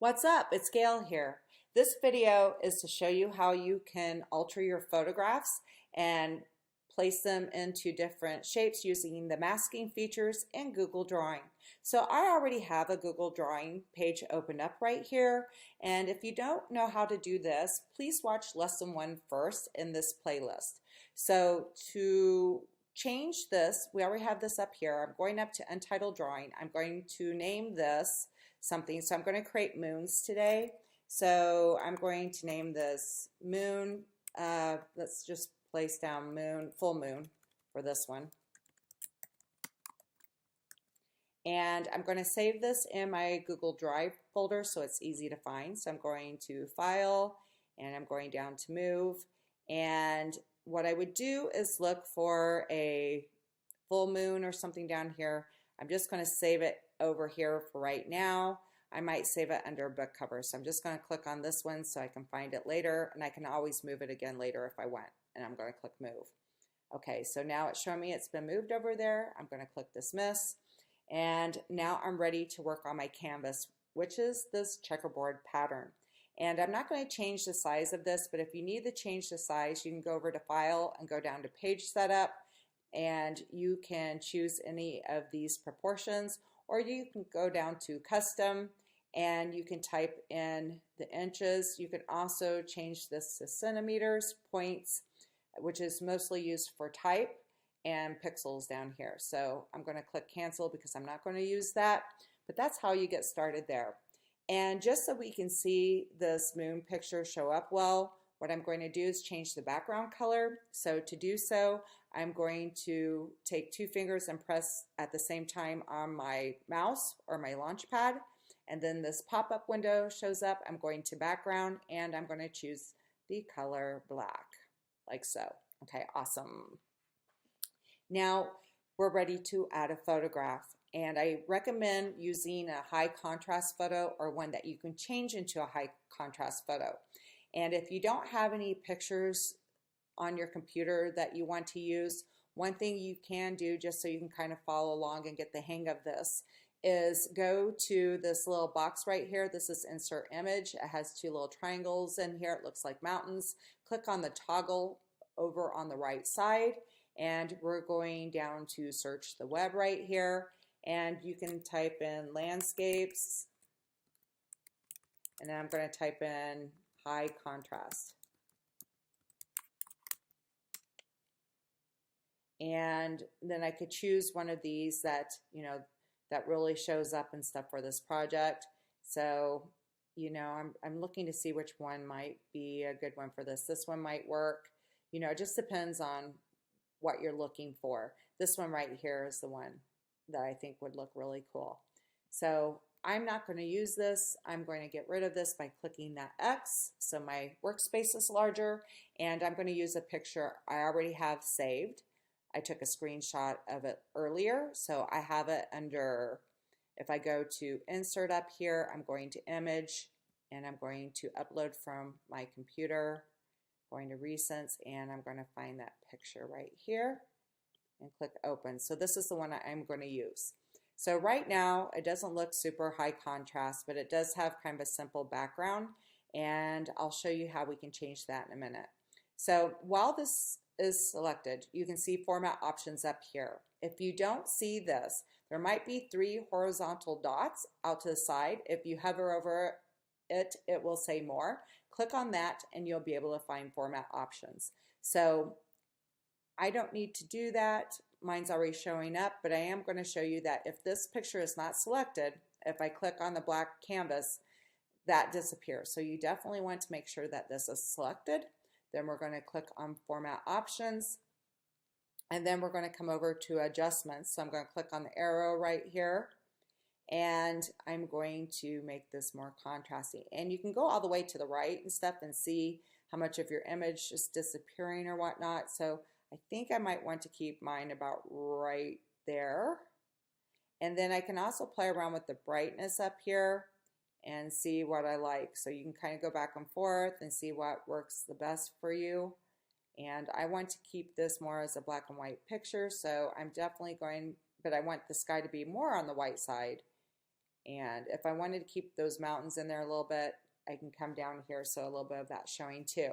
What's up? It's Gail here. This video is to show you how you can alter your photographs and place them into different shapes using the masking features in Google Drawing. So I already have a Google Drawing page opened up right here, and if you don't know how to do this, please watch lesson 1 first in this playlist. So to change this, we already have this up here. I'm going up to Untitled Drawing. I'm going to name this something. So I'm going to create moons today. So I'm going to name this moon. Let's just place down moon, full moon for this one. And I'm going to save this in my Google Drive folder so it's easy to find. So I'm going to File and I'm going down to Move. And what I would do is look for a full moon or something down here. I'm just going to save it over here for right now. I might save it under book cover. So I'm just going to click on this one so I can find it later, and I can always move it again later if I want. And I'm going to click move. Okay, so now it's showing me it's been moved over there. I'm going to click dismiss. And now I'm ready to work on my canvas, which is this checkerboard pattern. And I'm not going to change the size of this, but if you need to change the size, you can go over to File and go down to Page Setup, and you can choose any of these proportions, or you can go down to Custom and you can type in the inches. You can also change this to centimeters, points, which is mostly used for type, and pixels down here. So I'm going to click cancel because I'm not going to use that, but that's how you get started there. And just so we can see this moon picture show up well, what I'm going to do is change the background color. So to do so, I'm going to take 2 fingers and press at the same time on my mouse or my launch pad. And then this pop-up window shows up. I'm going to background and I'm going to choose the color black, like so. Okay, awesome. Now we're ready to add a photograph. And I recommend using a high contrast photo or one that you can change into a high contrast photo. And if you don't have any pictures on your computer that you want to use, one thing you can do just so you can kind of follow along and get the hang of this is go to this little box right here. This is insert image. It has 2 little triangles in here. It looks like mountains. Click on the toggle over on the right side, and we're going down to search the web right here. And you can type in landscapes, and then I'm going to type in high contrast. And then I could choose one of these that, that really shows up and stuff for this project. So, I'm looking to see which one might be a good one for this. This one might work. It just depends on what you're looking for. This one right here is the one that I think would look really cool. So I'm not going to use this. I'm going to get rid of this by clicking that X so my workspace is larger, and I'm going to use a picture I already have saved. I took a screenshot of it earlier, so I have it under, if I go to insert up here, I'm going to image, and I'm going to upload from my computer, going to recents, and I'm going to find that picture right here and click open. So this is the one I'm going to use. So right now it doesn't look super high contrast, but it does have kind of a simple background, and I'll show you how we can change that in a minute. So while this is selected, you can see format options up here. If you don't see this, there might be 3 horizontal dots out to the side. If you hover over it, it will say more. Click on that and you'll be able to find format options. So I don't need to do that. Mine's already showing up, but I am going to show you that if this picture is not selected, if I click on the black canvas, that disappears. So you definitely want to make sure that this is selected. Then we're going to click on Format Options, and then we're going to come over to Adjustments. So I'm going to click on the arrow right here, and I'm going to make this more contrasty. And you can go all the way to the right and stuff and see how much of your image is disappearing or whatnot. So I think I might want to keep mine about right there. And then I can also play around with the brightness up here and see what I like. So you can kind of go back and forth and see what works the best for you. And I want to keep this more as a black and white picture, so I'm definitely going, but I want the sky to be more on the white side. And if I wanted to keep those mountains in there a little bit, I can come down here so a little bit of that showing too.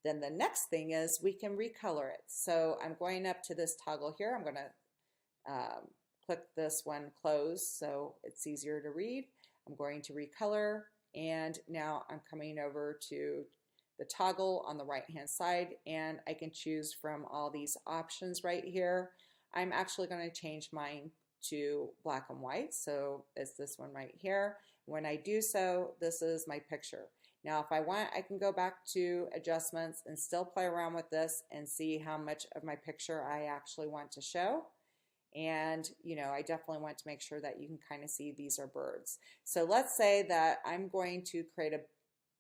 Then the next thing is we can recolor it. So I'm going up to this toggle here. I'm going to click this one close so it's easier to read. I'm going to recolor, and now I'm coming over to the toggle on the right hand side, and I can choose from all these options right here. I'm actually going to change mine to black and white, so it's this one right here. When I do so, this is my picture. Now if I want, I can go back to adjustments and still play around with this and see how much of my picture I actually want to show. And you know, I definitely want to make sure that you can kind of see these are birds. So let's say that I'm going to create a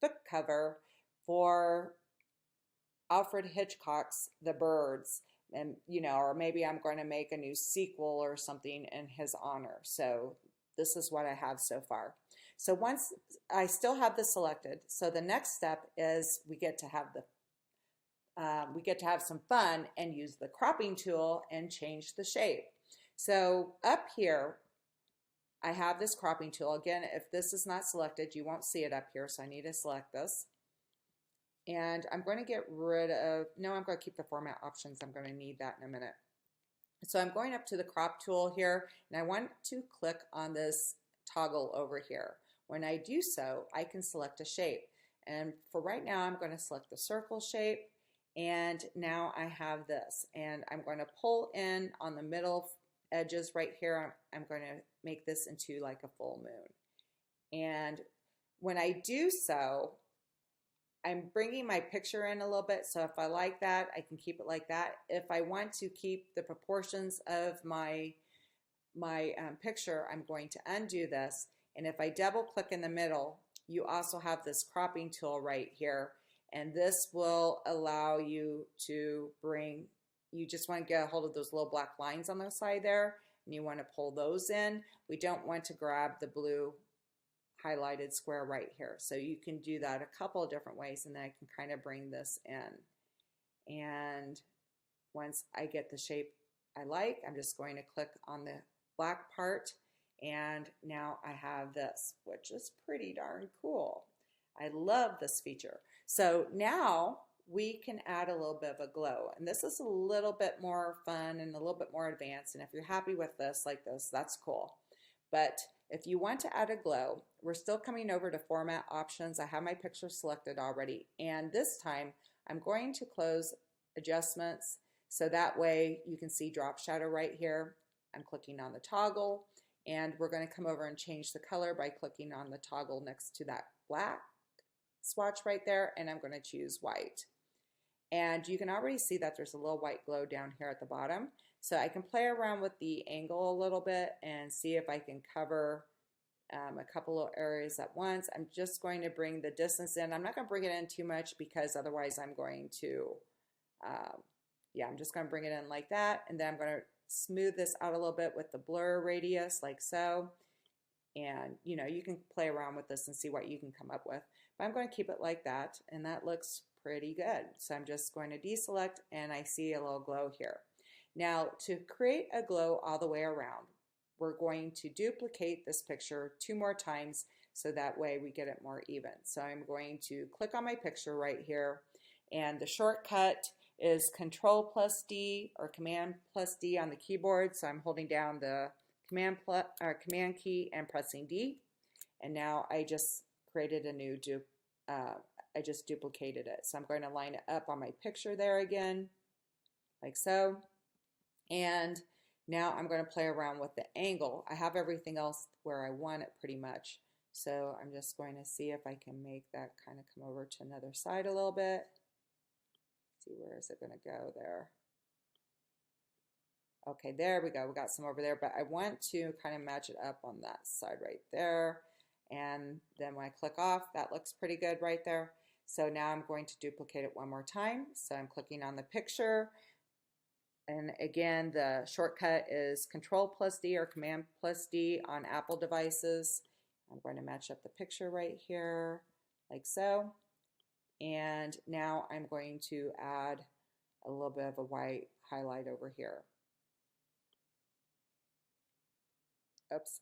book cover for Alfred Hitchcock's The Birds, and you know, or maybe I'm going to make a new sequel or something in his honor. So this is what I have so far. So once I still have this selected, so the next step is we get to have some fun and use the cropping tool and change the shape. So up here, I have this cropping tool. Again, if this is not selected, you won't see it up here, so I need to select this. And I'm going to get rid of, no, I'm going to keep the format options. I'm going to need that in a minute. So I'm going up to the crop tool here, and I want to click on this toggle over here. When I do so, I can select a shape. And for right now, I'm going to select the circle shape. And now I have this. And I'm going to pull in on the middle edges right here. I'm going to make this into like a full moon. And when I do so, I'm bringing my picture in a little bit, so if I like that, I can keep it like that. If I want to keep the proportions of my picture, I'm going to undo this, and if I double click in the middle, you also have this cropping tool right here, and this will allow you to bring, you just want to get a hold of those little black lines on the side there, and you want to pull those in. We don't want to grab the blue highlighted square right here. So you can do that a couple of different ways, and then I can kind of bring this in. And once I get the shape I like, I'm just going to click on the black part, and now I have this, which is pretty darn cool. I love this feature. So now we can add a little bit of a glow, and this is a little bit more fun and a little bit more advanced, and if you're happy with this like this, that's cool. But if you want to add a glow, we're still coming over to format options. I have my picture selected already, and this time I'm going to close adjustments so that way you can see drop shadow right here. I'm clicking on the toggle, and we're going to come over and change the color by clicking on the toggle next to that black swatch right there, and I'm going to choose white. And you can already see that there's a little white glow down here at the bottom. So I can play around with the angle a little bit and see if I can cover a couple of areas at once. I'm just going to bring the distance in. I'm not going to bring it in too much because otherwise I'm going to, I'm just going to bring it in like that. And then I'm going to smooth this out a little bit with the blur radius like so. And you know, you can play around with this and see what you can come up with. But I'm going to keep it like that, and that looks pretty good. So I'm just going to deselect, and I see a little glow here. Now to create a glow all the way around, we're going to duplicate this picture 2 more times so that way we get it more even. So I'm going to click on my picture right here, and the shortcut is Control+D or Command+D on the keyboard. So I'm holding down the Command key and pressing D, and now I just created a new I just duplicated it. So I'm going to line it up on my picture there again, like so. And now I'm going to play around with the angle. I have everything else where I want it pretty much. So I'm just going to see if I can make that kind of come over to another side a little bit. See, where is it going to go there? Okay, there we go. We got some over there, but I want to kind of match it up on that side right there. And then when I click off, that looks pretty good right there. So now I'm going to duplicate it one more time. So I'm clicking on the picture. And again, the shortcut is Control+D or Command+D on Apple devices. I'm going to match up the picture right here, like so. And now I'm going to add a little bit of a white highlight over here. oops,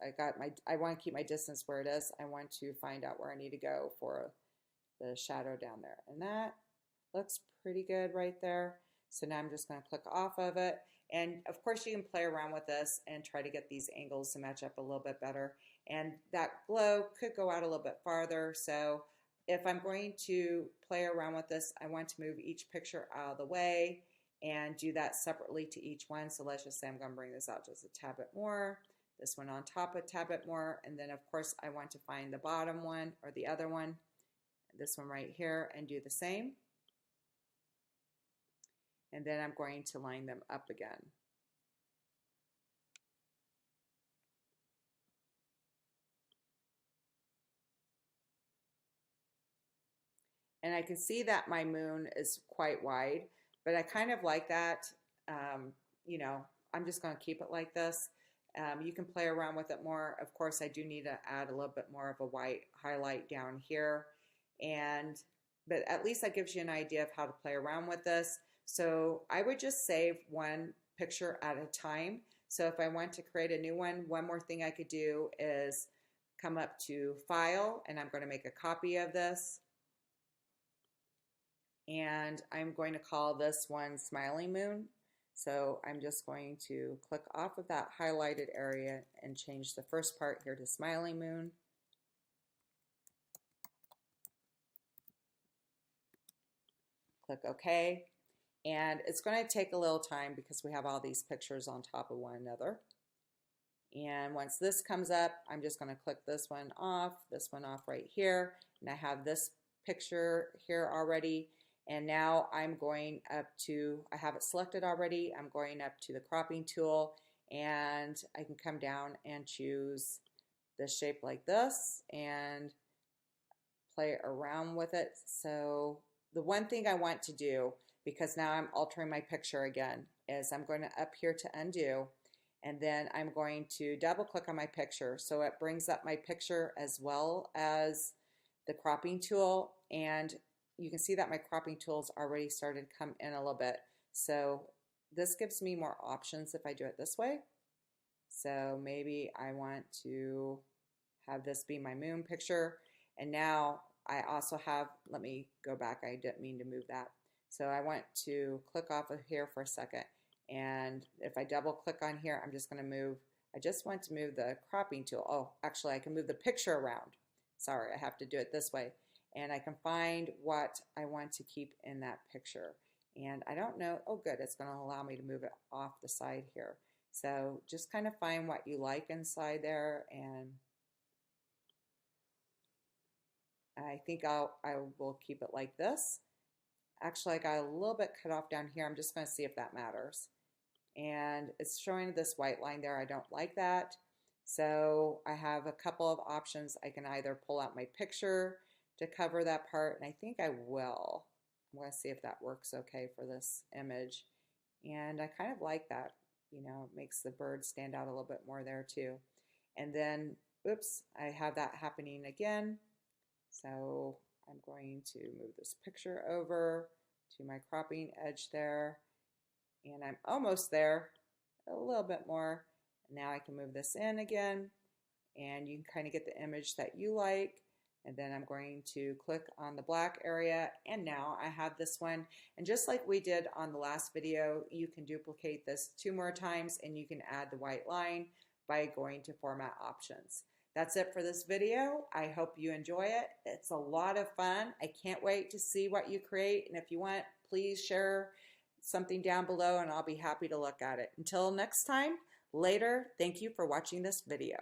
I want to keep my distance where it is. I want to find out where I need to go for the shadow down there. And that looks pretty good right there. So now I'm just going to click off of it. And of course you can play around with this and try to get these angles to match up a little bit better. And that glow could go out a little bit farther. So if I'm going to play around with this, I want to move each picture out of the way and do that separately to each one. So let's just say I'm going to bring this out just a tad bit more, this one on top a tad bit more, and then of course I want to find the bottom one or the other one, this one right here, and do the same. And then I'm going to line them up again. And I can see that my moon is quite wide, but I kind of like that. You know, I'm just going to keep it like this. You can play around with it more. Of course, I do need to add a little bit more of a white highlight down here. But at least that gives you an idea of how to play around with this. So I would just save one picture at a time. So if I want to create a new one more thing I could do is come up to File, and I'm going to make a copy of this. And I'm going to call this one Smiling Moon. So I'm just going to click off of that highlighted area and change the first part here to Smiling Moon. Click OK. And it's going to take a little time because we have all these pictures on top of one another. And once this comes up, I'm just going to click this one off right here. And I have this picture here already. And now I'm going up to, I have it selected already, I'm going up to the cropping tool, and I can come down and choose this shape like this and play around with it. So the one thing I want to do, because now I'm altering my picture again, is I'm going to up here to undo, and then I'm going to double click on my picture so it brings up my picture as well as the cropping tool. And you can see that my cropping tools already started to come in a little bit. So this gives me more options if I do it this way. So maybe I want to have this be my moon picture. And now I also have, let me go back, I didn't mean to move that. So I want to click off of here for a second. And if I double click on here, I'm just going to move, I just want to move the cropping tool. Oh, actually I can move the picture around. Sorry, I have to do it this way. And I can find what I want to keep in that picture. And I don't know, oh good, it's going to allow me to move it off the side here. So just kind of find what you like inside there, and I think I will keep it like this. Actually, I got a little bit cut off down here. I'm just going to see if that matters. And it's showing this white line there. I don't like that. So I have a couple of options. I can either pull out my picture to cover that part, and I think I will. I'm going to see if that works okay for this image. And I kind of like that. You know, it makes the bird stand out a little bit more there too. And then, oops, I have that happening again. So I'm going to move this picture over to my cropping edge there. And I'm almost there, a little bit more. Now I can move this in again, and you can kind of get the image that you like. And then I'm going to click on the black area, and now I have this one. And just like we did on the last video, you can duplicate this 2 more times, and you can add the white line by going to Format Options. That's it for this video. I hope you enjoy it. It's a lot of fun. I can't wait to see what you create, and if you want, please share something down below, and I'll be happy to look at it. Until next time, later. Thank you for watching this video.